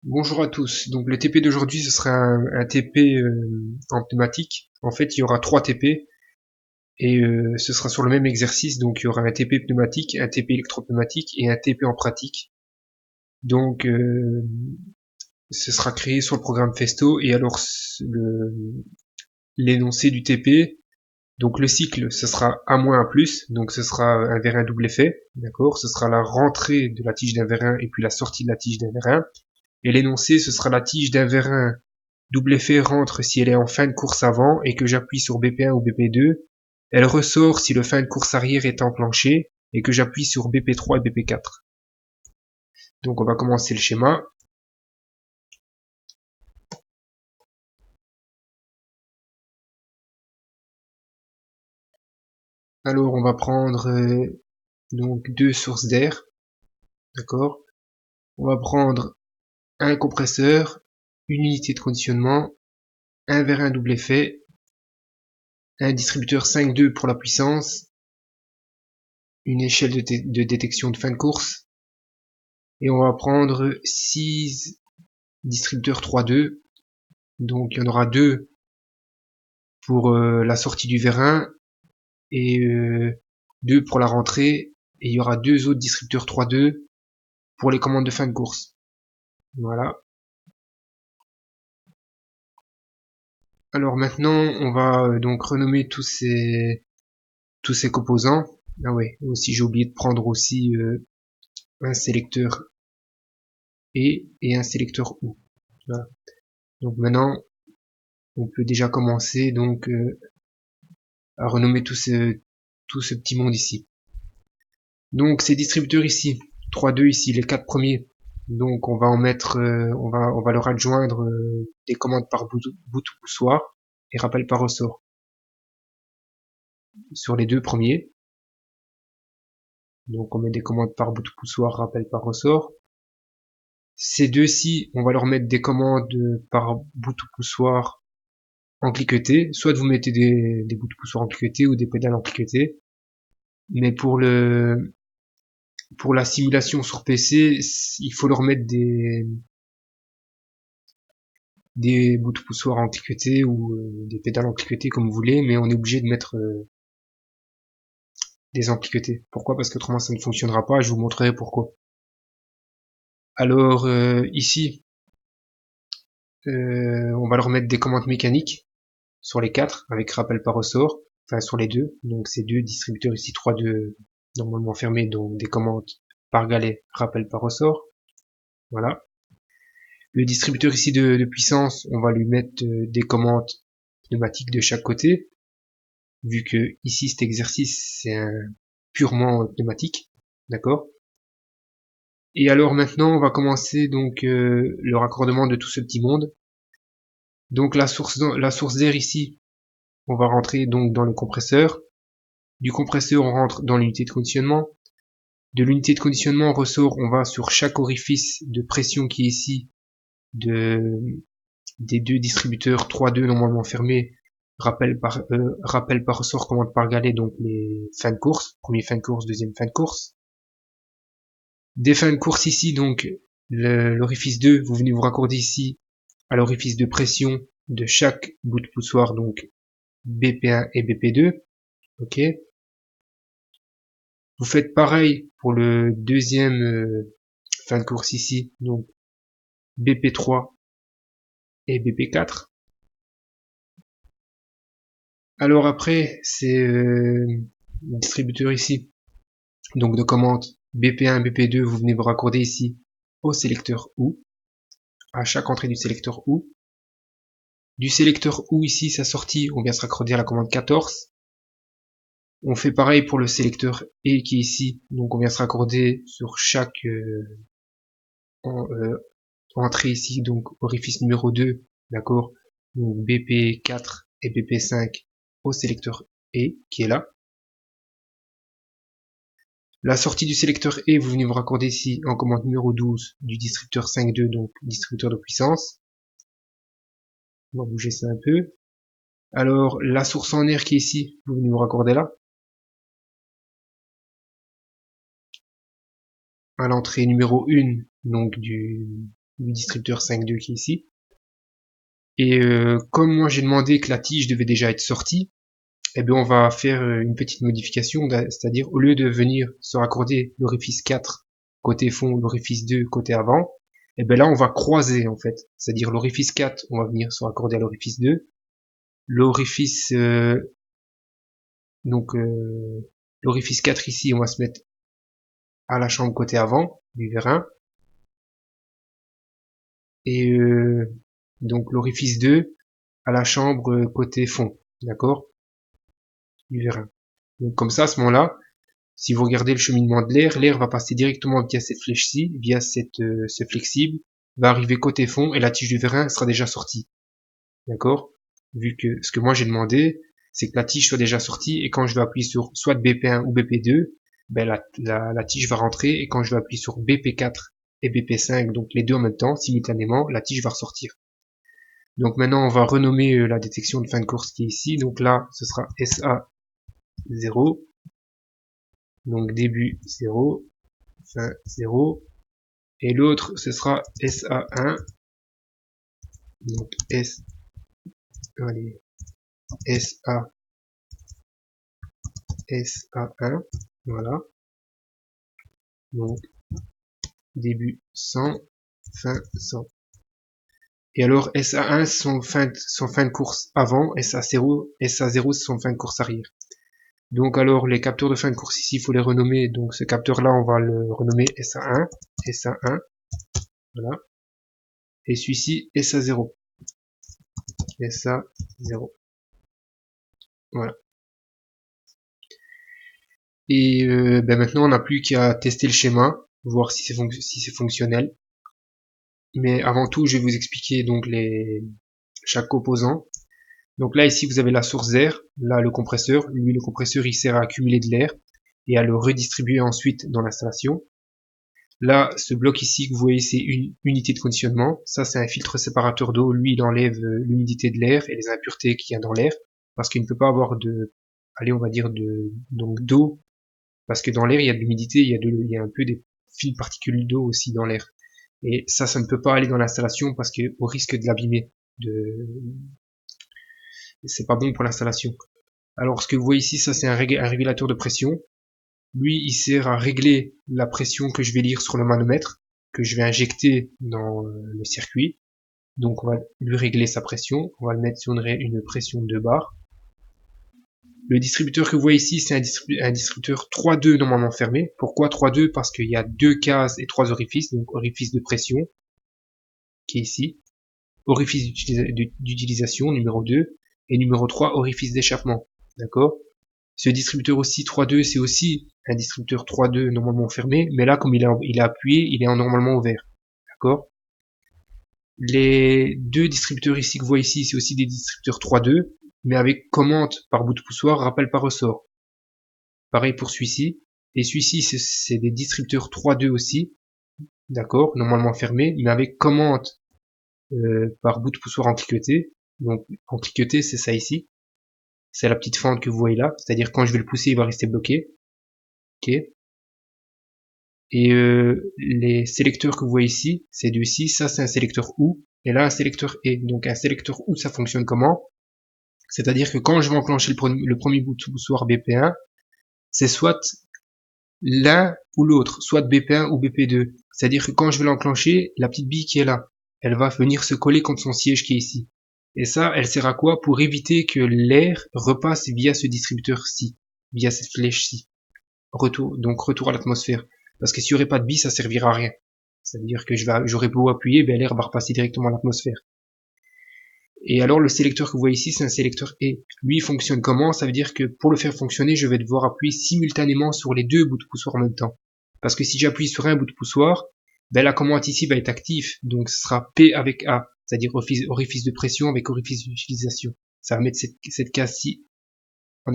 Bonjour à tous. Donc le TP d'aujourd'hui, ce sera un TP en pneumatique. En fait, il y aura 3 TP et ce sera sur le même exercice. Donc il y aura un TP pneumatique, un TP électropneumatique et un TP en pratique. Donc ce sera créé sur le programme Festo et alors l'énoncé du TP. Donc le cycle, ce sera A-A+, donc ce sera un vérin double effet, d'accord. Ce sera la rentrée de la tige d'un vérin et puis la sortie de la tige d'un vérin. Et l'énoncé, ce sera la tige d'un vérin double effet rentre si elle est en fin de course avant et que j'appuie sur BP1 ou BP2. Elle ressort si le fin de course arrière est enclenché et que j'appuie sur BP3 et BP4. Donc on va commencer le schéma. Alors on va prendre donc deux sources d'air, d'accord. On va prendre un compresseur, une unité de conditionnement, un vérin double effet, un distributeur 5.2 pour la puissance, une échelle de détection de fin de course, et on va prendre 6 distributeurs 3.2. Donc il y en aura deux pour la sortie du vérin et deux pour la rentrée. Et il y aura deux autres distributeurs 3.2 pour les commandes de fin de course. Voilà. Alors maintenant, on va donc renommer tous ces composants. Ah ouais, aussi j'ai oublié de prendre aussi un sélecteur et un sélecteur OU. Voilà. Donc maintenant, on peut déjà commencer donc à renommer tout ce petit monde ici. Donc ces distributeurs ici, 3.2 ici, les quatre premiers. Donc on va en mettre, on va leur adjoindre des commandes par bout poussoir et rappel par ressort sur les deux premiers. Donc on met des commandes par bout poussoir, rappel par ressort. Ces deux-ci, on va leur mettre des commandes par bout poussoir en cliqueté. Soit vous mettez des bouts poussoir en cliqueté ou des pédales en cliqueté. Mais pour la simulation sur PC, il faut leur mettre des bouts de poussoir en cliqueté ou des pédales en cliqueté comme vous voulez, mais on est obligé de mettre des en cliqueté. Pourquoi? Parce qu'autrement ça ne fonctionnera pas, je vous montrerai pourquoi. Alors ici, on va leur mettre des commandes mécaniques sur les quatre avec rappel par ressort, enfin sur les deux, donc ces deux distributeurs ici, 3 de normalement fermés, donc des commandes par galet, rappel par ressort, voilà. Le distributeur ici de puissance, on va lui mettre des commandes pneumatiques de chaque côté, vu que ici cet exercice c'est un purement pneumatique, d'accord. Et alors maintenant on va commencer donc le raccordement de tout ce petit monde. Donc la source d'air ici, on va rentrer donc dans le compresseur. Du compresseur on rentre dans l'unité de conditionnement. De l'unité de conditionnement on ressort, on va sur chaque orifice de pression qui est ici des deux distributeurs 3.2 normalement fermés, rappel par ressort, commande par galet, donc les fins de course, premier fin de course, deuxième fin de course. Des fins de course ici, donc l'orifice 2, vous venez vous raccorder ici à l'orifice de pression de chaque bout de poussoir, donc BP1 et BP2. Ok. Vous faites pareil pour le deuxième fin de course ici, donc BP3 et BP4. Alors après, c'est le distributeur ici, donc de commande BP1, BP2, vous venez vous raccorder ici au sélecteur OU, à chaque entrée du sélecteur OU. Du sélecteur OU ici, sa sortie, on vient se raccorder à la commande 14. On fait pareil pour le sélecteur E qui est ici, donc on vient se raccorder sur chaque entrée ici, donc orifice numéro 2, d'accord, donc BP4 et BP5 au sélecteur E qui est là. La sortie du sélecteur E, vous venez vous raccorder ici en commande numéro 12 du distributeur 5.2, donc distributeur de puissance. On va bouger ça un peu. Alors, la source en air qui est ici, vous venez vous raccorder là. À l'entrée numéro 1, donc du distributeur 5.2 qui est ici. Et comme moi j'ai demandé que la tige devait déjà être sortie, eh bien on va faire une petite modification, c'est-à-dire au lieu de venir se raccorder l'orifice 4 côté fond, l'orifice 2 côté avant, et bien là on va croiser en fait, c'est-à-dire l'orifice 4 on va venir se raccorder à l'orifice 2, l'orifice l'orifice 4 ici on va se mettre à la chambre côté avant du vérin, et donc l'orifice 2 à la chambre côté fond, d'accord, du vérin. Donc comme ça à ce moment-là, si vous regardez le cheminement de l'air, l'air va passer directement via cette flèche-ci, via ce flexible, va arriver côté fond et la tige du vérin sera déjà sortie. D'accord? Vu que ce que moi j'ai demandé, c'est que la tige soit déjà sortie et quand je vais appuyer sur soit BP1 ou BP2, ben la tige va rentrer et quand je vais appuyer sur BP4 et BP5, donc les deux en même temps, simultanément, la tige va ressortir. Donc maintenant on va renommer la détection de fin de course qui est ici. Donc là ce sera SA0. Donc début 0, fin 0. Et l'autre, ce sera SA1. Donc allez, SA1. Voilà. Donc début 100, fin 100. Et alors SA1 son fin de course avant, SA0 c'est son fin de course arrière. Donc alors les capteurs de fin de course ici, il faut les renommer. Donc ce capteur là, on va le renommer SA1, SA1, voilà. Et celui-ci SA0, SA0, voilà. Et ben maintenant on n'a plus qu'à tester le schéma, voir si c'est fonctionnel. Mais avant tout, je vais vous expliquer donc chaque composant. Donc là ici vous avez la source d'air, là le compresseur. Lui le compresseur il sert à accumuler de l'air et à le redistribuer ensuite dans l'installation. Là ce bloc ici que vous voyez c'est une unité de conditionnement. Ça c'est un filtre séparateur d'eau. Lui il enlève l'humidité de l'air et les impuretés qu'il y a dans l'air parce qu'il ne peut pas avoir on va dire d'eau. Parce que dans l'air, il y a de l'humidité, il y a un peu des fines particules d'eau aussi dans l'air. Et ça ne peut pas aller dans l'installation parce que au risque de l'abîmer. C'est pas bon pour l'installation. Alors ce que vous voyez ici, ça c'est un régulateur de pression. Lui, il sert à régler la pression que je vais lire sur le manomètre, que je vais injecter dans le circuit. Donc on va lui régler sa pression. On va le mettre sur une pression de 2 bars. Le distributeur que vous voyez ici, c'est un distributeur 3.2 normalement fermé. Pourquoi 3.2? Parce qu'il y a 2 cases et 3 orifices. Donc orifice de pression, qui est ici. Orifice d'utilisation, numéro 2. Et numéro 3, orifice d'échappement. D'accord? Ce distributeur aussi 3.2, c'est aussi un distributeur 3.2 normalement fermé. Mais là, comme il est appuyé, il est normalement ouvert. D'accord? Les deux distributeurs ici que vous voyez ici, c'est aussi des distributeurs 3.2. Mais avec commande par bout de poussoir, rappel par ressort. Pareil pour celui-ci. Et celui-ci, c'est des distributeurs 3.2 aussi. D'accord, normalement fermés, mais avec commande par bout de poussoir en cliqueté. Donc en cliqueté, c'est ça ici. C'est la petite fente que vous voyez là. C'est-à-dire quand je vais le pousser, il va rester bloqué. Ok. Et les sélecteurs que vous voyez ici, c'est deux-ci. Ça, c'est un sélecteur OU. Et là, un sélecteur E. Donc un sélecteur OU, ça fonctionne comment? C'est-à-dire que quand je vais enclencher le premier bout de poussoir BP1, c'est soit l'un ou l'autre, soit BP1 ou BP2. C'est-à-dire que quand je vais l'enclencher, la petite bille qui est là, elle va venir se coller contre son siège qui est ici. Et ça, elle sert à quoi? Pour éviter que l'air repasse via ce distributeur-ci, via cette flèche-ci. Retour à l'atmosphère. Parce que s'il n'y aurait pas de bille, ça servira à rien. C'est-à-dire que j'aurais beau appuyer, ben l'air va repasser directement à l'atmosphère. Et alors le sélecteur que vous voyez ici, c'est un sélecteur E. Lui, il fonctionne comment? Ça veut dire que pour le faire fonctionner, je vais devoir appuyer simultanément sur les deux bouts de poussoir en même temps. Parce que si j'appuie sur un bout de poussoir, ben la commande ici va être active. Donc ce sera P avec A, c'est-à-dire orifice de pression avec orifice d'utilisation. Ça va mettre cette case-ci en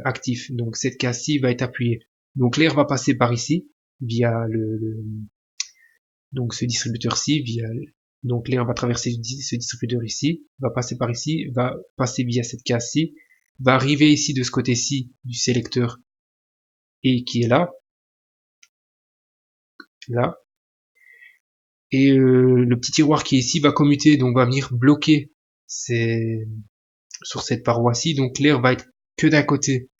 actif. Donc cette case-ci va être appuyée. Donc l'air va passer par ici, via donc ce distributeur-ci, donc l'air va traverser ce distributeur ici, va passer par ici, va passer via cette case-ci, va arriver ici de ce côté-ci du sélecteur et qui est là, Et le petit tiroir qui est ici va commuter, donc va venir bloquer sur cette paroi-ci, donc l'air va être que d'un côté.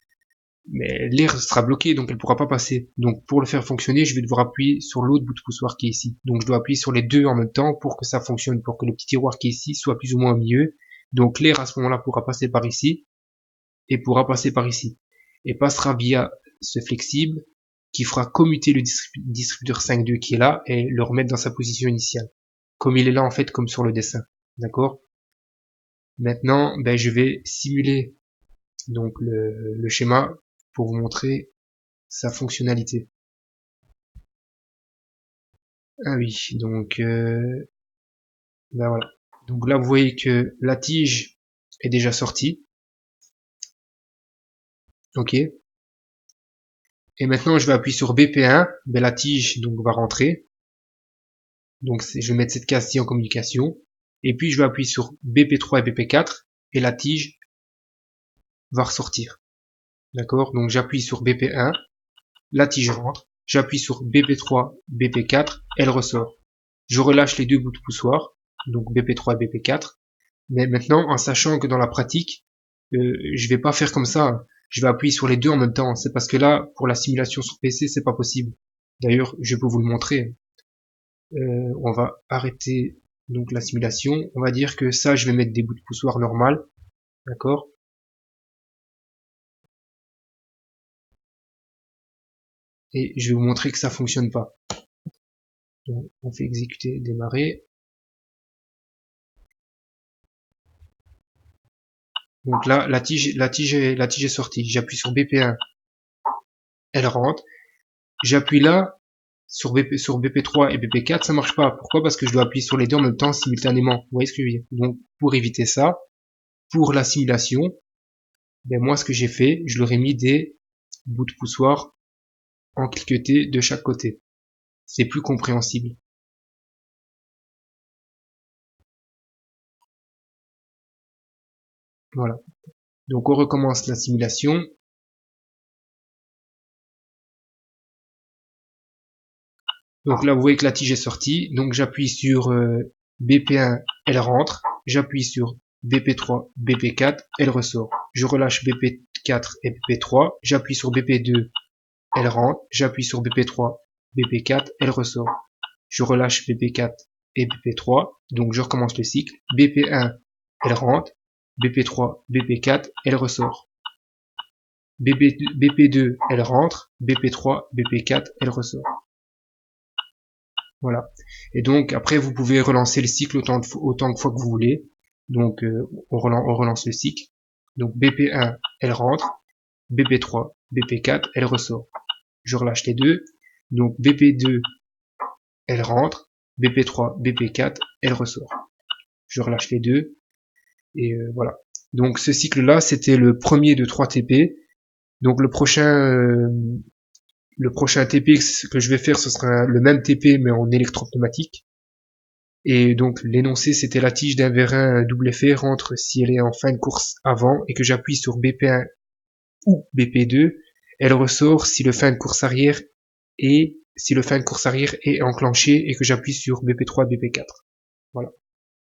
Mais l'air sera bloqué, donc elle pourra pas passer. Donc pour le faire fonctionner, je vais devoir appuyer sur l'autre bout de poussoir qui est ici. Donc je dois appuyer sur les deux en même temps pour que ça fonctionne, pour que le petit tiroir qui est ici soit plus ou moins au milieu. Donc l'air à ce moment-là pourra passer par ici et pourra passer par ici. Et passera via ce flexible qui fera commuter le distributeur 5.2 qui est là et le remettre dans sa position initiale. Comme il est là en fait, comme sur le dessin. D'accord? Maintenant, ben, je vais simuler donc le schéma pour vous montrer sa fonctionnalité. Ah oui, donc ben voilà. Donc là vous voyez que la tige est déjà sortie. Ok. Et maintenant je vais appuyer sur BP1, ben la tige donc va rentrer. Donc je vais mettre cette case-ci en communication. Et puis je vais appuyer sur BP3 et BP4 et la tige va ressortir. D'accord? Donc j'appuie sur BP1, la tige rentre. J'appuie sur BP3, BP4, elle ressort. Je relâche les deux bouts de poussoir, donc BP3 et BP4. Mais maintenant, en sachant que dans la pratique, je vais pas faire comme ça. Je vais appuyer sur les deux en même temps. C'est parce que là, pour la simulation sur PC, c'est pas possible. D'ailleurs, je peux vous le montrer. On va arrêter donc la simulation. On va dire que ça, je vais mettre des bouts de poussoir normal. D'accord? Et je vais vous montrer que ça fonctionne pas. Donc, on fait exécuter, démarrer. Donc là, la tige est sortie. J'appuie sur BP1, elle rentre. J'appuie là sur BP3 et BP4, ça marche pas. Pourquoi? Parce que je dois appuyer sur les deux en même temps simultanément. Vous voyez ce que je veux dire? Donc pour éviter ça, pour la simulation, ben moi ce que j'ai fait, je leur ai mis des bouts de poussoir en cliqueté de chaque côté. C'est plus compréhensible. Voilà. Donc on recommence la simulation. Donc là vous voyez que la tige est sortie. Donc j'appuie sur BP1, elle rentre. J'appuie sur BP3, BP4, elle ressort. Je relâche BP4 et BP3. J'appuie sur BP2, elle rentre. J'appuie sur BP3, BP4, elle ressort. Je relâche BP4 et BP3. Donc je recommence le cycle. BP1, elle rentre. BP3, BP4, elle ressort. BP2, elle rentre. BP3, BP4, elle ressort. Voilà. Et donc après vous pouvez relancer le cycle autant de fois que vous voulez. Donc on relance le cycle. Donc BP1 elle rentre, BP3, BP4 elle ressort. Je relâche les deux. Donc BP2 elle rentre, BP3, BP4 elle ressort. Je relâche les deux et voilà. Donc ce cycle là c'était le premier de 3 TP. Donc le prochain TP que je vais faire, ce sera le même TP mais en électropneumatique. Et donc l'énoncé c'était la tige d'un vérin double effet rentre si elle est en fin de course avant et que j'appuie sur BP1 ou BP2, elle ressort si le fin de course arrière est enclenché et que j'appuie sur BP3 BP4. Voilà.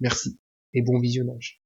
Merci et bon visionnage.